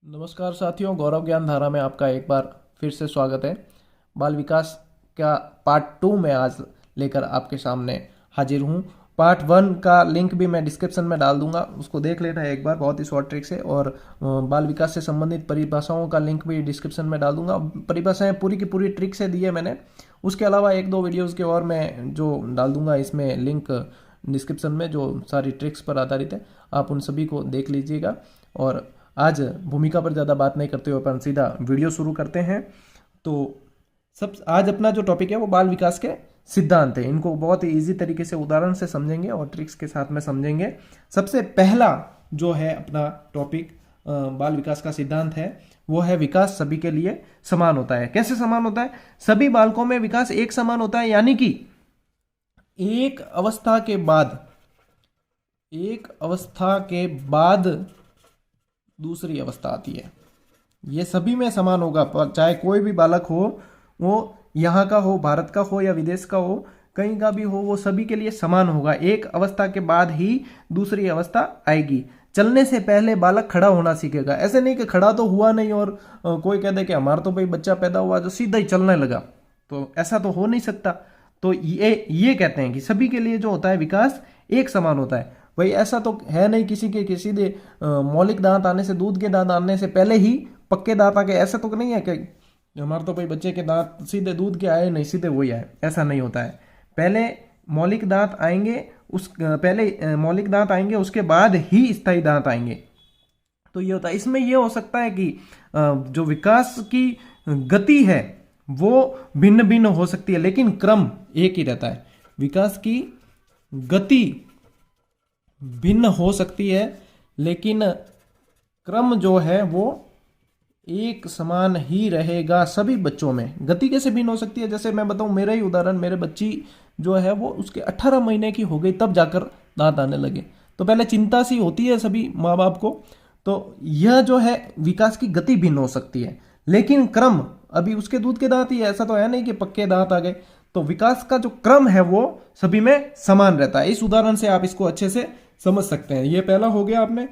नमस्कार साथियों, गौरव ज्ञान धारा में आपका एक बार फिर से स्वागत है। बाल विकास का पार्ट 2 में आज लेकर आपके सामने हाजिर हूँ। पार्ट 1 का लिंक भी मैं डिस्क्रिप्शन में डाल दूंगा, उसको देख लेना है एक बार, बहुत ही शॉर्ट ट्रिक से। और बाल विकास से संबंधित परिभाषाओं का लिंक भी डिस्क्रिप्शन में डाल दूंगा। परिभाषाएं पूरी की पूरी ट्रिक से दी है मैंने। उसके अलावा एक दो वीडियोज़ के और मैं जो डाल दूंगा इसमें लिंक डिस्क्रिप्शन में, जो सारी ट्रिक्स पर आधारित है, आप उन सभी को देख लीजिएगा। और आज भूमिका पर ज़्यादा बात नहीं करते हुए अपन सीधा वीडियो शुरू करते हैं। तो आज अपना जो टॉपिक है वो बाल विकास के सिद्धांत है। इनको बहुत ही ईजी तरीके से उदाहरण से समझेंगे और ट्रिक्स के साथ में समझेंगे। सबसे पहला जो है अपना टॉपिक बाल विकास का सिद्धांत है, वो है विकास सभी के लिए समान होता है। कैसे समान होता है? सभी बालकों में विकास एक समान होता है, यानी कि एक अवस्था के बाद दूसरी अवस्था आती है। ये सभी में समान होगा, चाहे कोई भी बालक हो, वो यहाँ का हो, भारत का हो या विदेश का हो, कहीं का भी हो, वो सभी के लिए समान होगा। एक अवस्था के बाद ही दूसरी अवस्था आएगी। चलने से पहले बालक खड़ा होना सीखेगा। ऐसे नहीं कि खड़ा तो हुआ नहीं और कोई कह दे कि हमारा तो भाई बच्चा पैदा हुआ जो सीधा ही चलने लगा, तो ऐसा तो हो नहीं सकता। तो ये कहते हैं कि सभी के लिए जो होता है विकास एक समान होता है। भाई ऐसा तो है नहीं किसी के सीधे मौलिक दांत आने से, दूध के दांत आने से पहले ही पक्के दांत आ गए, ऐसा तो नहीं है कि हमारे तो भाई बच्चे के दांत सीधे दूध के आए नहीं, सीधे वही आए, ऐसा नहीं होता है। पहले मौलिक दांत आएंगे, उसके बाद ही स्थायी दांत आएंगे। तो ये होता है। इसमें ये हो सकता है कि जो विकास की गति है वो भिन्न भिन्न हो सकती है, लेकिन क्रम एक ही रहता है। विकास की गति भिन्न हो सकती है, लेकिन क्रम जो है वो एक समान ही रहेगा सभी बच्चों में। गति कैसे भिन्न हो सकती है? जैसे मैं बताऊं, मेरा ही उदाहरण, मेरे बच्ची जो है वो उसके 18 महीने की हो गई तब जाकर दांत आने लगे। तो पहले चिंता सी होती है सभी माँ बाप को। तो यह जो है विकास की गति भिन्न हो सकती है, लेकिन क्रम अभी उसके दूध के दांत ही है, ऐसा तो है नहीं कि पक्के दांत आ गए। तो विकास का जो क्रम है वो सभी में समान रहता है। इस उदाहरण से आप इसको अच्छे से समझ सकते हैं। ये पहला हो गया आपने।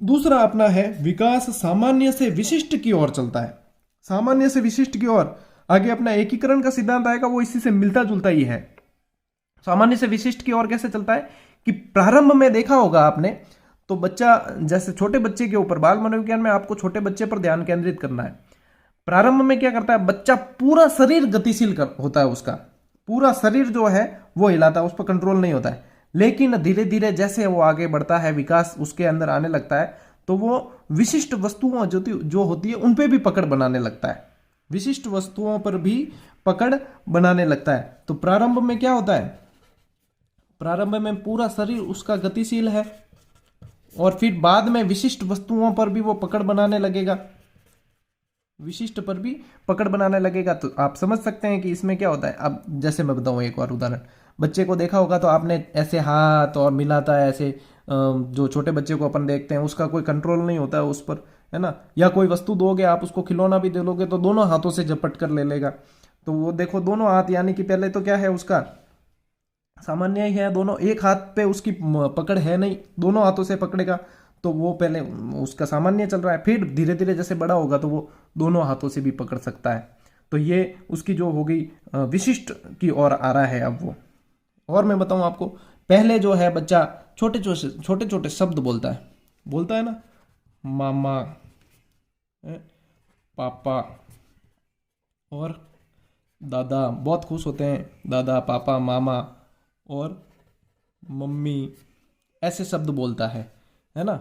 दूसरा अपना है विकास सामान्य से विशिष्ट की ओर चलता है। सामान्य से विशिष्ट की ओर आगे अपना एकीकरण का सिद्धांत आएगा, वो इसी से मिलता जुलता ही है। सामान्य से विशिष्ट की ओर कैसे चलता है कि प्रारंभ में देखा होगा आपने, तो बच्चा, जैसे छोटे बच्चे के ऊपर बाल मनोविज्ञान में आपको छोटे बच्चे पर ध्यान केंद्रित करना है। प्रारंभ में क्या करता है बच्चा? पूरा शरीर गतिशील होता है, उसका पूरा शरीर जो है वो हिलाता है, उस पर कंट्रोल नहीं होता है। लेकिन धीरे धीरे जैसे वो आगे बढ़ता है, विकास उसके अंदर आने लगता है, तो वो विशिष्ट वस्तुओं जो होती है उन पे भी पकड़ बनाने लगता है। विशिष्ट वस्तुओं पर भी पकड़ बनाने लगता है। तो प्रारंभ में क्या होता है? प्रारंभ में पूरा शरीर उसका गतिशील है, और फिर बाद में विशिष्ट वस्तुओं पर भी वो पकड़ बनाने लगेगा, विशिष्ट पर भी पकड़ बनाने लगेगा। तो आप समझ सकते हैं कि इसमें क्या होता है। अब जैसे मैं बताऊं एक और उदाहरण, बच्चे को देखा होगा तो आपने ऐसे हाथ और मिलाता है, ऐसे जो छोटे बच्चे को अपन देखते हैं उसका कोई कंट्रोल नहीं होता है उस पर, है ना। या कोई वस्तु दोगे आप उसको, खिलौना भी दे दोगे तो दोनों हाथों से झपट कर ले लेगा। तो वो देखो दोनों हाथ, यानी कि पहले तो क्या है उसका सामान्य ही है, दोनों एक हाथ पे उसकी पकड़ है नहीं, दोनों हाथों से पकड़ेगा, तो वो पहले उसका सामान्य चल रहा है। फिर धीरे धीरे जैसे बड़ा होगा तो वो दोनों हाथों से भी पकड़ सकता है। तो ये उसकी जो होगी विशिष्ट की ओर आ रहा है अब वो। और मैं बताऊं आपको, पहले जो है बच्चा छोटे छोटे शब्द बोलता है ना, मामा, पापा और दादा, बहुत खुश होते हैं, दादा, पापा, मामा और मम्मी, ऐसे शब्द बोलता है ना।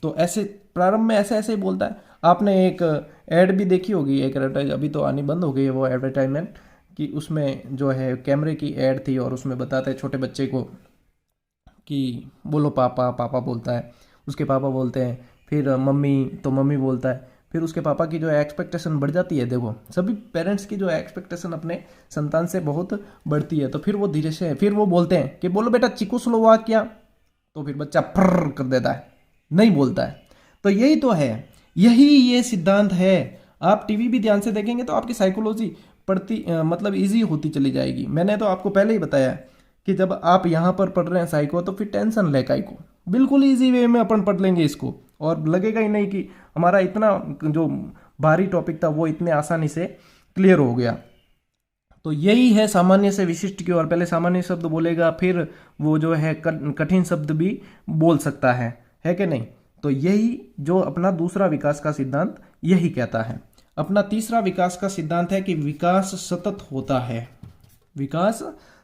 तो ऐसे प्रारंभ में ऐसे ऐसे ही बोलता है। आपने एक ऐड भी देखी होगी, एक एडवर्टाइज, अभी तो आनी बंद हो गई है वो एडवर्टाइजमेंट, कि उसमें जो है कैमरे की ऐड थी और उसमें बताते हैं छोटे बच्चे को कि बोलो पापा, पापा बोलता है, उसके पापा बोलते हैं, फिर मम्मी, तो मम्मी बोलता है, फिर उसके पापा की जो है एक्सपेक्टेशन बढ़ जाती है। देखो सभी पेरेंट्स की जो है एक्सपेक्टेशन अपने संतान से बहुत बढ़ती है। तो फिर वो धीरे से फिर वो बोलते हैं कि बोलो बेटा चिकू स्लोवाकिया, तो फिर बच्चा फर्र कर देता है, नहीं बोलता है। तो यही तो है, यही ये सिद्धांत है। आप टीवी भी ध्यान से देखेंगे तो आपकी साइकोलॉजी पढ़ती मतलब इजी होती चली जाएगी। मैंने तो आपको पहले ही बताया कि जब आप यहाँ पर पढ़ रहे हैं साइको, तो फिर टेंशन ले काई को, बिल्कुल इजी वे में अपन पढ़ लेंगे इसको और लगेगा ही नहीं कि हमारा इतना जो भारी टॉपिक था वो इतने आसानी से क्लियर हो गया। तो यही है सामान्य से विशिष्ट की ओर। पहले सामान्य शब्द बोलेगा, फिर वो जो है कठिन शब्द भी बोल सकता है कि नहीं। तो यही जो अपना दूसरा विकास का सिद्धांत यही कहता है। अपना तीसरा विकास का सिद्धांत है कि विकास सतत होता है। विकास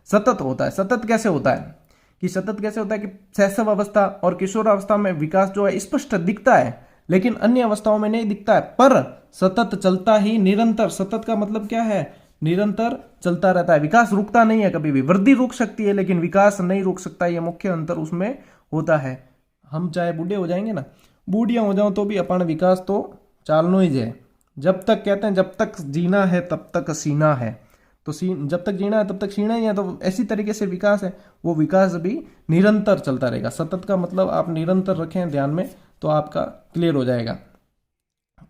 सतत होता है। सतत कैसे होता है कि सतत कैसे होता है कि शैशव अवस्था और किशोरावस्था में विकास जो है स्पष्ट दिखता है, लेकिन अन्य अवस्थाओं में नहीं दिखता है, पर सतत चलता ही निरंतर। सतत का मतलब क्या है? निरंतर चलता रहता है। विकास रुकता नहीं है कभी भी। वृद्धि रुक सकती है लेकिन विकास नहीं रुक सकता। यह मुख्य अंतर उसमें होता है। हम चाहे बूढ़े हो जाएंगे ना, बूढ़िया हो जाओ तो भी अपन विकास तो चालनो ही है। जब तक कहते हैं जब तक जीना है तब तक सीना है, तो जब तक जीना है तब तक सीना ही है। तो ऐसी तरीके से विकास है, वो विकास भी निरंतर चलता रहेगा। सतत का मतलब आप निरंतर रखें ध्यान में तो आपका क्लियर हो जाएगा।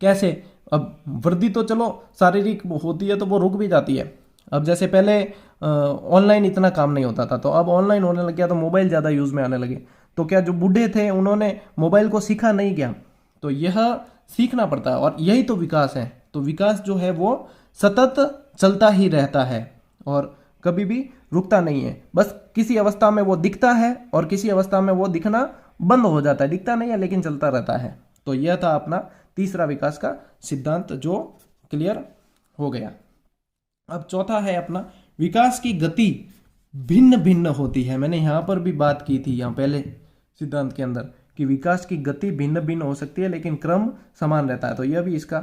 कैसे? अब वृद्धि तो चलो शारीरिक होती है तो वो रुक भी जाती है। अब जैसे पहले ऑनलाइन इतना काम नहीं होता था, तो अब ऑनलाइन होने लग गया तो मोबाइल ज़्यादा यूज़ में आने लगे। तो क्या जो बूढ़े थे उन्होंने मोबाइल को सीखा नहीं क्या? तो यह सीखना पड़ता है और यही तो विकास है। तो विकास जो है वो सतत चलता ही रहता है और कभी भी रुकता नहीं है। बस किसी अवस्था में वो दिखता है और किसी अवस्था में वो दिखना बंद हो जाता है। दिखता नहीं है लेकिन चलता रहता है। तो यह था अपना तीसरा विकास का सिद्धांत जो क्लियर हो गया। अब चौथा है अपना विकास की गति भिन्न भिन्न होती है। मैंने यहां पर भी बात की थी यहां पहले सिद्धांत के अंदर कि विकास की गति भिन्न भिन्न हो सकती है लेकिन क्रम समान रहता है। तो यह भी इसका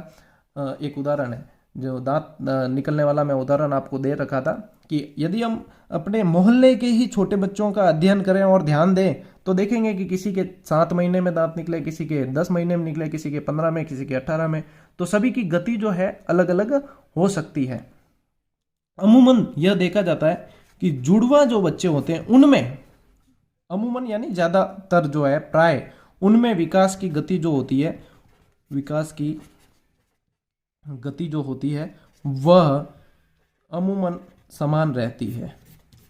एक उदाहरण है। जो दांत निकलने वाला मैं उदाहरण आपको दे रखा था कि यदि हम अपने मोहल्ले के ही छोटे बच्चों का अध्ययन करें और ध्यान दें तो देखेंगे कि किसी के 7 महीने में दांत निकले, किसी के 10 महीने में निकले, किसी के 15 में, किसी के 18 में। तो सभी की गति जो है अलग अलग हो सकती है। अमूमन यह देखा जाता है कि जुड़वा जो बच्चे होते हैं उनमें अमूमन यानी ज्यादातर जो है प्राय उनमें विकास की गति जो होती है, विकास की गति जो होती है वह अमूमन समान रहती है।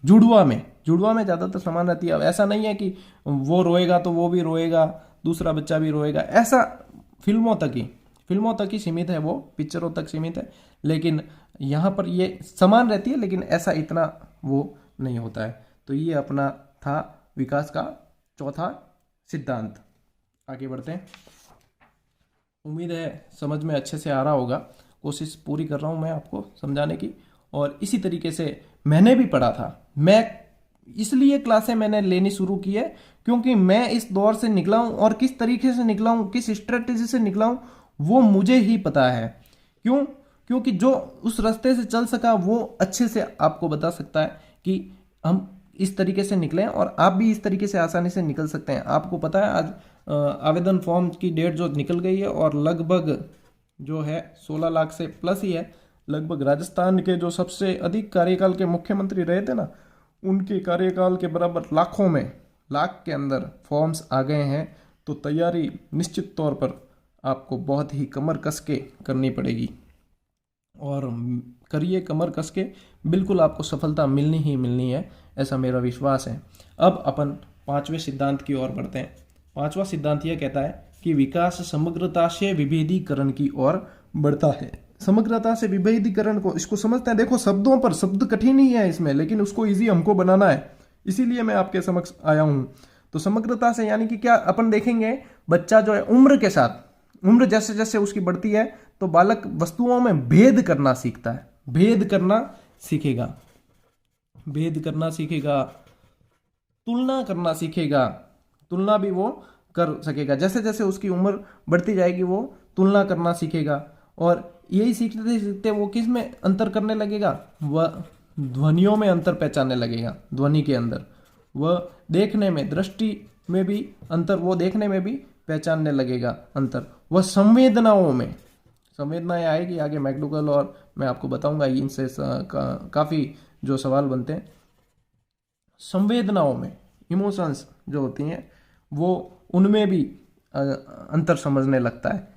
जुड़वा में ज्यादातर समान रहती है। अब ऐसा नहीं है कि वो रोएगा तो वो भी रोएगा, दूसरा बच्चा भी रोएगा। ऐसा फिल्मों तक ही सीमित है, वो पिक्चरों तक सीमित है। लेकिन यहाँ पर ये समान रहती है लेकिन ऐसा इतना वो नहीं होता है। तो ये अपना था विकास का चौथा सिद्धांत। आगे बढ़ते हैं। उम्मीद है समझ में अच्छे से आ रहा होगा। कोशिश पूरी कर रहा हूँ मैं आपको समझाने की। और इसी तरीके से मैंने भी पढ़ा था। मैं इसलिए क्लासें मैंने लेनी शुरू की है क्योंकि मैं इस दौर से निकला हूँ और किस तरीके से निकला हूँ, किस स्ट्रेटेजी से निकला हूँ वो मुझे ही पता है। क्यों? क्योंकि जो उस रास्ते से चल सका वो अच्छे से आपको बता सकता है कि हम इस तरीके से निकले और आप भी इस तरीके से आसानी से निकल सकते हैं। आपको पता है आज आवेदन फॉर्म की डेट जो निकल गई है और लगभग जो है 16 लाख से प्लस ही है। लगभग राजस्थान के जो सबसे अधिक कार्यकाल के मुख्यमंत्री रहे थे ना, उनके कार्यकाल के बराबर लाख के अंदर फॉर्म्स आ गए हैं। तो तैयारी निश्चित तौर पर आपको बहुत ही कमर कस के करनी पड़ेगी और करिए कमर कस के, बिल्कुल आपको सफलता मिलनी ही मिलनी है, ऐसा मेरा विश्वास है। अब अपन पांचवें सिद्धांत की ओर बढ़ते हैं। पांचवा सिद्धांत यह कहता है कि विकास समग्रता से विभेदीकरण की ओर बढ़ता है। समग्रता से विभेदीकरण को इसको समझते हैं। देखो शब्दों पर, शब्द कठिन ही है इसमें लेकिन उसको इजी हमको बनाना है, इसीलिए मैं आपके समक्ष आया हूं। तो समग्रता से यानी कि क्या अपन देखेंगे, बच्चा जो है उम्र जैसे जैसे उसकी बढ़ती है तो बालक वस्तुओं में भेद करना सीखता है, भेद करना सीखेगा, तुलना करना सीखेगा, तुलना भी वो कर सकेगा। जैसे जैसे उसकी उम्र बढ़ती जाएगी वो तुलना करना सीखेगा और यही सीखते सीखते वो किस में अंतर करने लगेगा, वह ध्वनियों में अंतर पहचानने लगेगा। ध्वनि के अंदर वह देखने में, दृष्टि में भी अंतर वो देखने में भी पहचानने लगेगा अंतर। वह संवेदनाएं आएगी आगे मैक्डुगल और मैं आपको बताऊंगा इनसे काफी जो सवाल बनते हैं। संवेदनाओं में इमोशंस जो होती हैं वो उनमें भी अंतर समझने लगता है।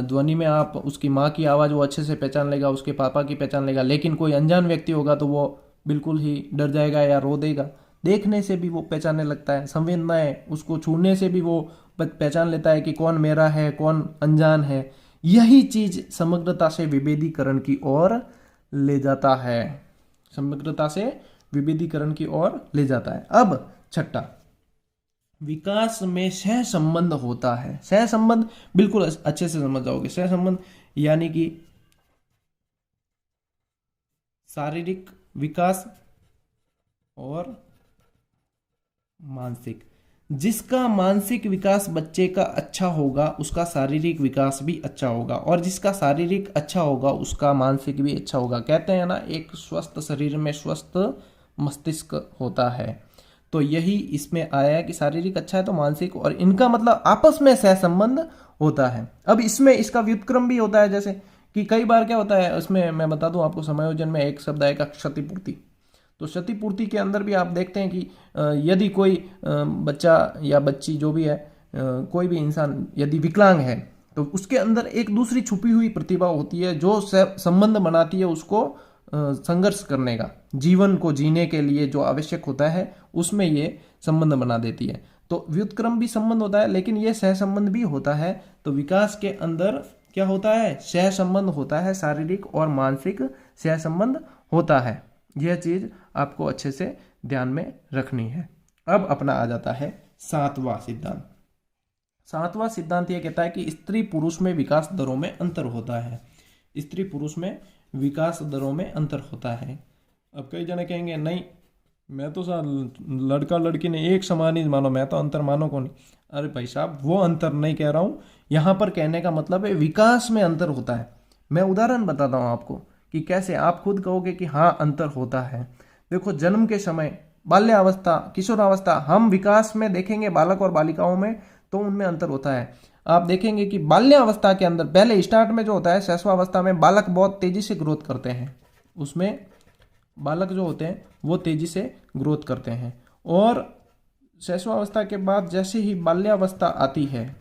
ध्वनि में आप उसकी माँ की आवाज़ वो अच्छे से पहचान लेगा, उसके पापा की पहचान लेगा, लेकिन कोई अनजान व्यक्ति होगा तो वो बिल्कुल ही डर जाएगा या रो देगा। देखने से भी वो पहचानने लगता है, संवेदनाएं उसको छूने से भी वो पहचान लेता है कि कौन मेरा है कौन अनजान है। यही चीज समग्रता से विभेदीकरण की ओर ले जाता है, समग्रता से विभेदीकरण की ओर ले जाता है। अब छठा, विकास में सह संबंध होता है। सह संबंध बिल्कुल अच्छे से समझ जाओगे। सह संबंध यानी कि शारीरिक विकास और मानसिक। जिसका मानसिक विकास बच्चे का अच्छा होगा उसका शारीरिक विकास भी अच्छा होगा, और जिसका शारीरिक अच्छा होगा उसका मानसिक भी अच्छा होगा। कहते हैं ना, एक स्वस्थ शरीर में स्वस्थ मस्तिष्क होता है। तो यही इसमें आया है कि शारीरिक अच्छा है तो मानसिक, और इनका मतलब आपस में सहसंबंध होता है। अब इसमें इसका व्युत्क्रम भी होता है, जैसे कि कई बार क्या होता है, उसमें मैं बता दूं आपको, समायोजन में एक शब्द आएगा क्षतिपूर्ति। तो क्षतिपूर्ति के अंदर भी आप देखते हैं कि यदि कोई बच्चा या बच्ची जो भी है, कोई भी इंसान यदि विकलांग है तो उसके अंदर एक दूसरी छुपी हुई प्रतिभा होती है जो संबंध बनाती है उसको संघर्ष करने का, जीवन को जीने के लिए जो आवश्यक होता है उसमें ये संबंध बना देती है। तो व्युत्क्रम भी संबंध होता है लेकिन ये सह संबंध भी होता है। तो विकास के अंदर क्या होता है, सह संबंध होता है, शारीरिक और मानसिक सह संबंध होता है। यह चीज आपको अच्छे से ध्यान में रखनी है। अब अपना आ जाता है सातवां सिद्धांत। सातवां सिद्धांत यह कहता है कि स्त्री पुरुष में विकास दरों में अंतर होता है। स्त्री पुरुष में विकास दरों में अंतर होता है। अब कई जने कहेंगे नहीं, मैं तो लड़का लड़की ने एक समान ही मानो, मैं तो अंतर मानो को नहीं। अरे भाई साहब, वो अंतर नहीं कह रहा हूं, यहां पर कहने का मतलब है विकास में अंतर होता है। मैं उदाहरण बताता हूं आपको कि कैसे आप खुद कहोगे कि हाँ अंतर होता है। देखो, जन्म के समय, बाल्यावस्था, किशोरावस्था, हम विकास में देखेंगे बालक और बालिकाओं में तो उनमें अंतर होता है। आप देखेंगे कि बाल्यावस्था के अंदर पहले स्टार्ट में जो होता है, शैशवावस्था में बालक बहुत तेजी से ग्रोथ करते हैं, उसमें बालक जो होते हैं वो तेजी से ग्रोथ करते हैं। और शैशवावस्था के बाद जैसे ही बाल्यावस्था आती है,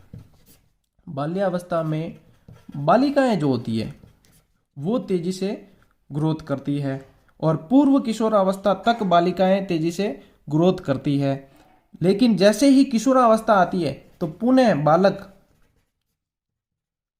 बाल्यावस्था में बालिकाएं जो होती है वो तेजी से ग्रोथ करती है, और पूर्व किशोरावस्था तक बालिकाएं तेजी से ग्रोथ करती है। लेकिन जैसे ही किशोरावस्था आती है तो पुनः बालक,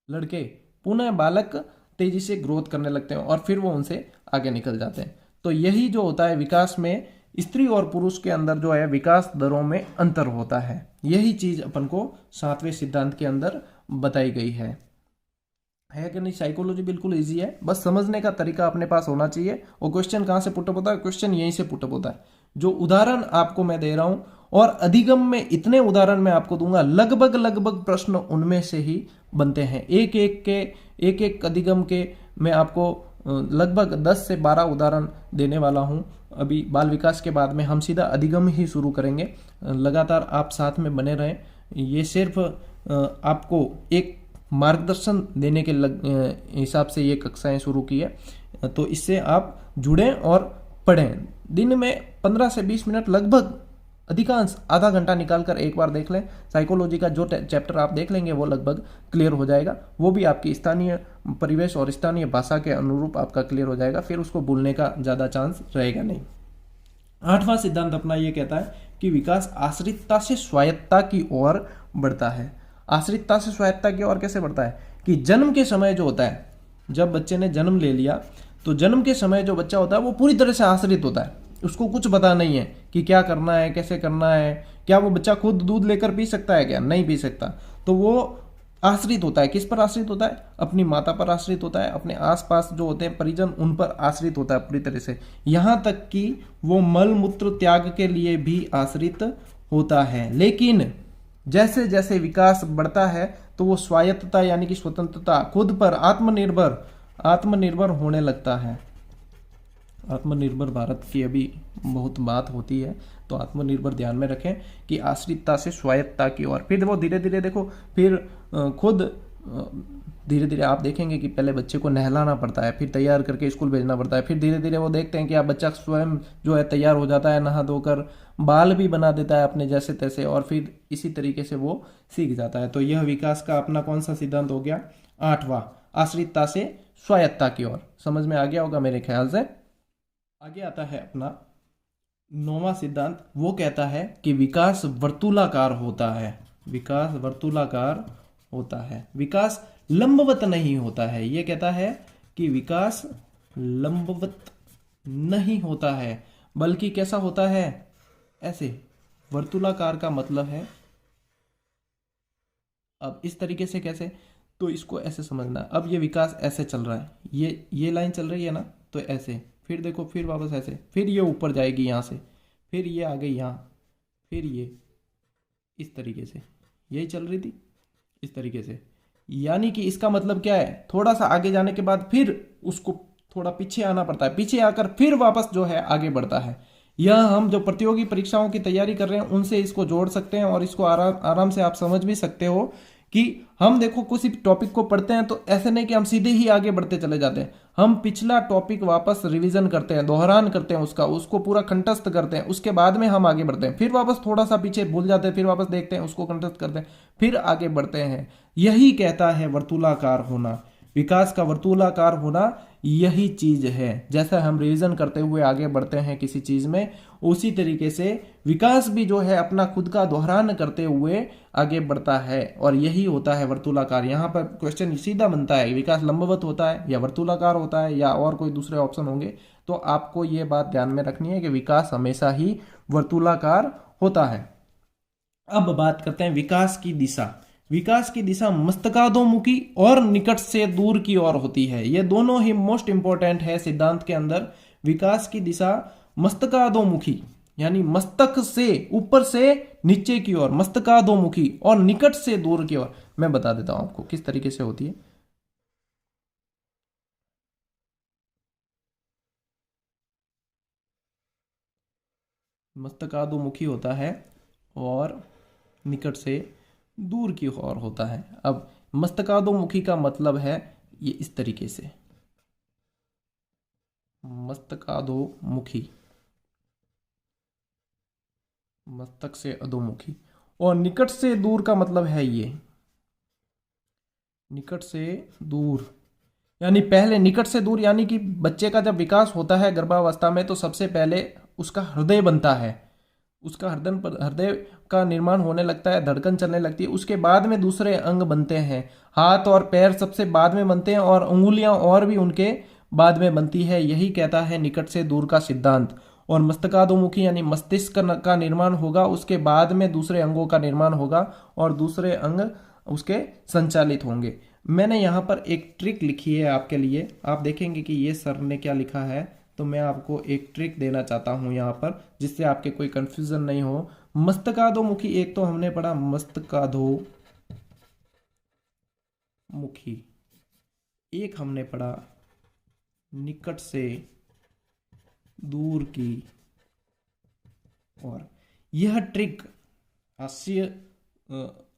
लड़के पुनः बालक तेजी से ग्रोथ करने लगते हैं और फिर वो उनसे आगे निकल जाते हैं। तो यही जो होता है विकास में, स्त्री और पुरुष के अंदर जो है विकास दरों में अंतर होता है। यही चीज अपन को सातवें सिद्धांत के अंदर बताई गई है कि नहीं। साइकोलॉजी बिल्कुल इजी है, बस समझने का तरीका अपने पास होना चाहिए। और क्वेश्चन कहाँ से पुटअप होता है, क्वेश्चन यहीं से पुटअप होता है। जो उदाहरण आपको मैं दे रहा हूं, और अधिगम में इतने उदाहरण मैं आपको दूंगा, लगभग प्रश्न उनमें से ही बनते हैं। एक एक अधिगम के मैं आपको लगभग 10 से 12 उदाहरण देने वाला हूं। अभी बाल विकास के बाद में हम सीधा अधिगम ही शुरू करेंगे। लगातार आप साथ में बने रहें। ये सिर्फ आपको एक मार्गदर्शन देने के हिसाब से ये कक्षाएं शुरू की है, तो इससे आप जुड़ें और पढ़ें। दिन में 15 से 20 मिनट, लगभग अधिकांश आधा घंटा निकालकर एक बार देख लें। साइकोलॉजी का जो चैप्टर आप देख लेंगे वो लगभग क्लियर हो जाएगा। वो भी आपकी स्थानीय परिवेश और स्थानीय भाषा के अनुरूप आपका क्लियर हो जाएगा, फिर उसको भूलने का ज़्यादा चांस रहेगा नहीं। आठवां सिद्धांत अपना ये कहता है कि विकास आश्रितता से स्वायत्तता की ओर बढ़ता है। आश्रितता से स्वायत्तता की ओर कैसे बढ़ता है कि जन्म के समय जो होता है, जब बच्चे ने जन्म ले लिया तो जन्म के समय जो बच्चा होता है वो पूरी तरह से आश्रित होता है। उसको कुछ पता नहीं है कि क्या करना है, कैसे करना है। क्या वो बच्चा खुद दूध लेकर पी सकता है? क्या नहीं पी सकता। तो वो आश्रित होता है। किस पर आश्रित होता है? अपनी माता पर आश्रित होता है, अपने आसपास जो होते हैं परिजन उन पर आश्रित होता है पूरी तरह से। यहां तक कि वो मल मूत्र त्याग के लिए भी आश्रित होता है। लेकिन जैसे जैसे विकास बढ़ता है तो वो स्वायत्तता यानी कि स्वतंत्रता, खुद पर आत्मनिर्भर होने लगता है। आत्मनिर्भर भारत की अभी बहुत बात होती है, तो आत्मनिर्भर ध्यान में रखें कि आश्रितता से स्वायत्तता की ओर। फिर वो धीरे धीरे देखो, फिर खुद धीरे धीरे आप देखेंगे कि पहले बच्चे को नहलाना पड़ता है, फिर तैयार करके स्कूल भेजना पड़ता है। फिर धीरे धीरे वो देखते हैं कि आप बच्चा स्वयं जो है तैयार हो जाता है, नहा धोकर बाल भी बना देता है अपने जैसे तैसे, और फिर इसी तरीके से वो सीख जाता है। तो यह विकास का अपना कौन सा सिद्धांत हो गया? 8वां, आश्रितता से स्वायत्तता की ओर। समझ में आ गया होगा मेरे ख्याल से। आगे आता है अपना नौवां सिद्धांत वो कहता है कि विकास वर्तुलाकार होता है, विकास वर्तुलाकार होता है, विकास लंबवत नहीं होता है। ये कहता है कि विकास लंबवत नहीं होता है, बल्कि कैसा होता है, ऐसे। वर्तुलाकार का मतलब है, अब इस तरीके से कैसे, तो इसको ऐसे समझना। अब ये विकास ऐसे चल रहा है, ये लाइन चल रही है ना, तो ऐसे, फिर देखो, फिर वापस ऐसे, फिर ये ऊपर जाएगी यहाँ से, फिर ये आ गई यहाँ, फिर ये इस तरीके से, यही चल रही थी इस तरीके से। यानी कि इसका मतलब क्या है, थोड़ा सा आगे जाने के बाद फिर उसको थोड़ा पीछे आना पड़ता है, पीछे आकर फिर वापस जो है आगे बढ़ता है। यह हम जो प्रतियोगी परीक्षाओं की तैयारी कर रहे हैं उनसे इसको जोड़ सकते हैं, और इसको आराम आराम से आप समझ भी सकते हो कि हम देखो किसी टॉपिक को पढ़ते हैं तो ऐसे नहीं कि हम सीधे ही आगे बढ़ते चले जाते हैं, हम पिछला टॉपिक वापस रिवीजन करते हैं, दोहरान करते हैं, उसको पूरा कंठस्थ करते हैं, उसके बाद में हम आगे बढ़ते हैं, फिर वापस थोड़ा सा पीछे भूल जाते हैं, फिर वापस देखते हैं, उसको कंठस्थ करते हैं, फिर आगे बढ़ते हैं। यही कहता है वर्तुलाकार होना, विकास का वर्तुलाकार होना यही चीज है। जैसा हम रिवीजन करते हुए आगे बढ़ते हैं किसी चीज में, उसी तरीके से विकास भी जो है अपना खुद का दोहरान करते हुए आगे बढ़ता है, और यही होता है वर्तुलाकार। यहाँ पर क्वेश्चन सीधा बनता है, विकास लंबवत होता है या वर्तुलाकार होता है, या और कोई दूसरे ऑप्शन होंगे। तो आपको ये बात ध्यान में रखनी है कि विकास हमेशा ही वर्तुलाकार होता है। अब बात करते हैं विकास की दिशा। विकास की दिशा मस्तकाधोमुखी और निकट से दूर की ओर होती है। ये दोनों ही मोस्ट इंपॉर्टेंट है सिद्धांत के अंदर। विकास की दिशा मस्तकाधोमुखी यानी मस्तक से ऊपर से नीचे की ओर, मस्तकाधोमुखी, और निकट से दूर की ओर। मैं बता देता हूं आपको किस तरीके से होती है। मस्तकाधोमुखी होता है और निकट से दूर की ओर होता है। अब मस्तकाधोमुखी का मतलब है ये इस तरीके से, मस्तकाधोमुखी, मस्तक से अधोमुखी। और निकट से दूर का मतलब है ये, निकट से दूर, यानी पहले निकट से दूर, यानी कि बच्चे का जब विकास होता है गर्भावस्था में, तो सबसे पहले उसका हृदय बनता है, उसका हृदय का निर्माण होने लगता है, धड़कन चलने लगती है। उसके बाद में दूसरे अंग बनते हैं, हाथ और पैर सबसे बाद में बनते हैं, और उंगलियां और भी उनके बाद में बनती है। यही कहता है निकट से दूर का सिद्धांत। और मस्तकाधोमुखी यानी मस्तिष्क का निर्माण होगा, उसके बाद में दूसरे अंगों का निर्माण होगा, और दूसरे अंग उसके संचालित होंगे। मैंने यहाँ पर एक ट्रिक लिखी है आपके लिए, आप देखेंगे कि ये सर ने क्या लिखा है। तो मैं आपको एक ट्रिक देना चाहता हूं यहाँ पर, जिससे आपके कोई कंफ्यूजन नहीं हो। मस्तकाधोमुखी एक तो हमने पढ़ा, मस्तकाधोमुखी, एक हमने पढ़ा निकट से दूर की ओर। यह ट्रिक हास्य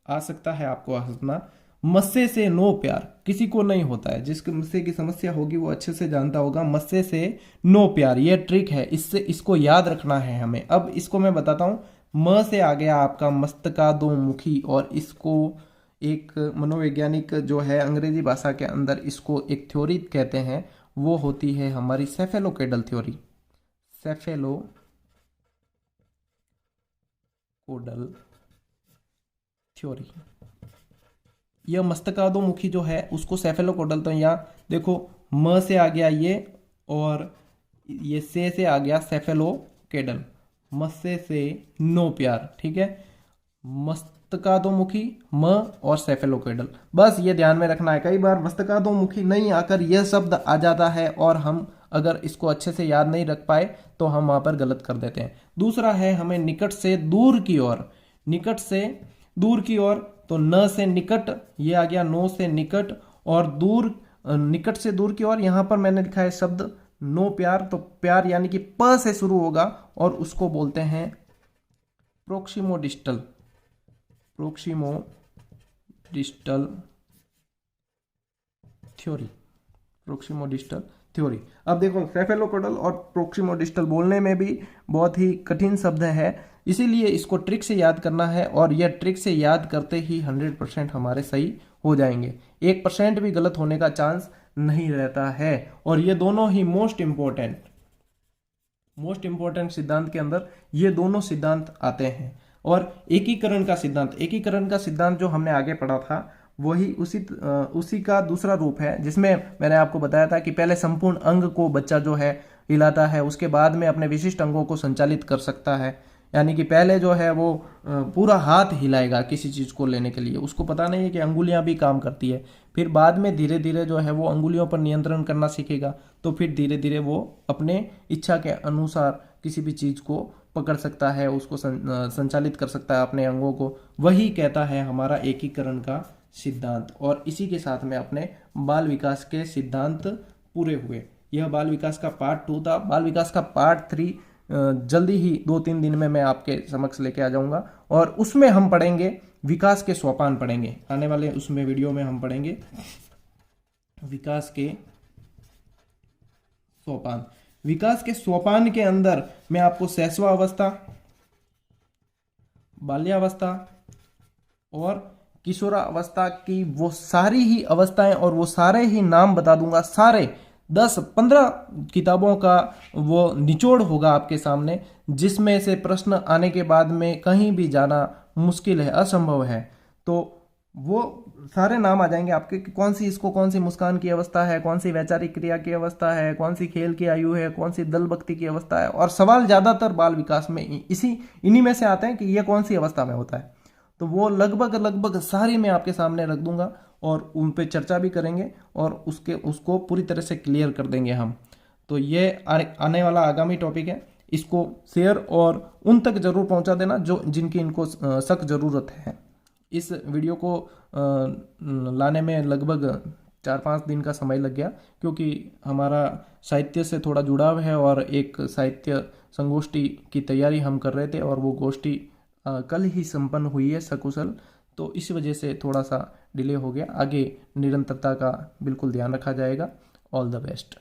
आ सकता है, आपको हंसना। मस्से से नो प्यार किसी को नहीं होता है, जिसके मस्से की समस्या होगी वो अच्छे से जानता होगा। मस्से से नो प्यार, ये ट्रिक है, इससे इसको याद रखना है हमें। अब इसको मैं बताता हूँ। म से आ गया आपका मस्तकाधोमुखी, और इसको एक मनोवैज्ञानिक जो है अंग्रेजी भाषा के अंदर इसको एक थ्योरी कहते हैं, वो होती है हमारी सेफेलोकेडल थ्योरी। सेफेलोकोडल थ्योरी। यह मस्तकाधोमुखी जो है उसको सेफेलोकोडल, तो यहाँ देखो म से आ गया ये, और ये से आ गया सेफेलोकेडल। मस्से से नो प्यार, ठीक है। मस्तकाधोमुखी म और सेफेलोकेडल, बस ये ध्यान में रखना है। कई बार मस्तकाधोमुखी नहीं आकर यह शब्द आ जाता है, और हम अगर इसको अच्छे से याद नहीं रख पाए तो हम वहां पर गलत कर देते हैं। दूसरा है हमें निकट से दूर की ओर, निकट से दूर की ओर, तो न से निकट, ये आ गया नो से निकट, और दूर, निकट से दूर की ओर। यहां पर मैंने लिखा है शब्द नो प्यार, तो प्यार यानी कि प से शुरू होगा, और उसको बोलते हैं प्रोक्सिमोडिस्टल, प्रोक्सिमोडिस्टल थ्योरी, प्रोक्सिमोडिस्टल थ्योरी। अब देखो सेफेलोकोडल और प्रोक्सिमोडिस्टल बोलने में भी बहुत ही कठिन शब्द है, इसीलिए इसको ट्रिक से याद करना है, और यह ट्रिक से याद करते ही 100% हमारे सही हो जाएंगे। 1% भी गलत होने का चांस नहीं रहता है। और ये दोनों ही मोस्ट मोस्ट इंपॉर्टेंट सिद्धांत के अंदर ये दोनों सिद्धांत आते हैं। और एकीकरण का सिद्धांत जो हमने आगे पढ़ा था वही उसी का दूसरा रूप है, जिसमें मैंने आपको बताया था कि पहले संपूर्ण अंग को बच्चा जो है हिलाता है, उसके बाद में अपने विशिष्ट अंगों को संचालित कर सकता है। यानी कि पहले जो है वो पूरा हाथ हिलाएगा किसी चीज को लेने के लिए, उसको पता नहीं है कि अंगुलियां भी काम करती है। फिर बाद में धीरे धीरे जो है वो अंगुलियों पर नियंत्रण करना सीखेगा, तो फिर धीरे धीरे वो अपने इच्छा के अनुसार किसी भी चीज को पकड़ सकता है, उसको संचालित कर सकता है अपने अंगों को। वही कहता है हमारा एकीकरण का सिद्धांत। और इसी के साथ में अपने बाल विकास के सिद्धांत पूरे हुए। यह बाल विकास का पार्ट 2 था। बाल विकास का पार्ट 3 जल्दी ही 2-3 दिन में मैं आपके समक्ष लेके आ जाऊंगा, और उसमें हम पढ़ेंगे विकास के सोपान पढ़ेंगे। आने वाले उसमें वीडियो में हम पढ़ेंगे विकास के सोपान। विकास के सोपान के अंदर मैं आपको शैशव अवस्था, बाल्यावस्था और किशोरावस्था की वो सारी ही अवस्थाएं और वो सारे ही नाम बता दूंगा। सारे 10-15 किताबों का वो निचोड़ होगा आपके सामने, जिसमें से प्रश्न आने के बाद में कहीं भी जाना मुश्किल है, असंभव है। तो वो सारे नाम आ जाएंगे आपके कि कौन सी मुस्कान की अवस्था है, कौन सी वैचारिक क्रिया की अवस्था है, कौन सी खेल की आयु है, कौन सी दल भक्ति की अवस्था है। और सवाल ज्यादातर बाल विकास में इन्हीं में से आते हैं कि ये कौन सी अवस्था में होता है। तो वो लगभग सारी मैं आपके सामने रख दूंगा और उन पे चर्चा भी करेंगे और उसको पूरी तरह से क्लियर कर देंगे हम। तो ये आने वाला आगामी टॉपिक है। इसको शेयर और उन तक जरूर पहुंचा देना जिनकी इनको सख्त ज़रूरत है। इस वीडियो को लाने में लगभग 4-5 दिन का समय लग गया, क्योंकि हमारा साहित्य से थोड़ा जुड़ाव है और एक साहित्य संगोष्ठी की तैयारी हम कर रहे थे, और वो गोष्ठी कल ही संपन्न हुई है सकुशल। तो इस वजह से थोड़ा सा डिले हो गया। आगे निरंतरता का बिल्कुल ध्यान रखा जाएगा। All the best.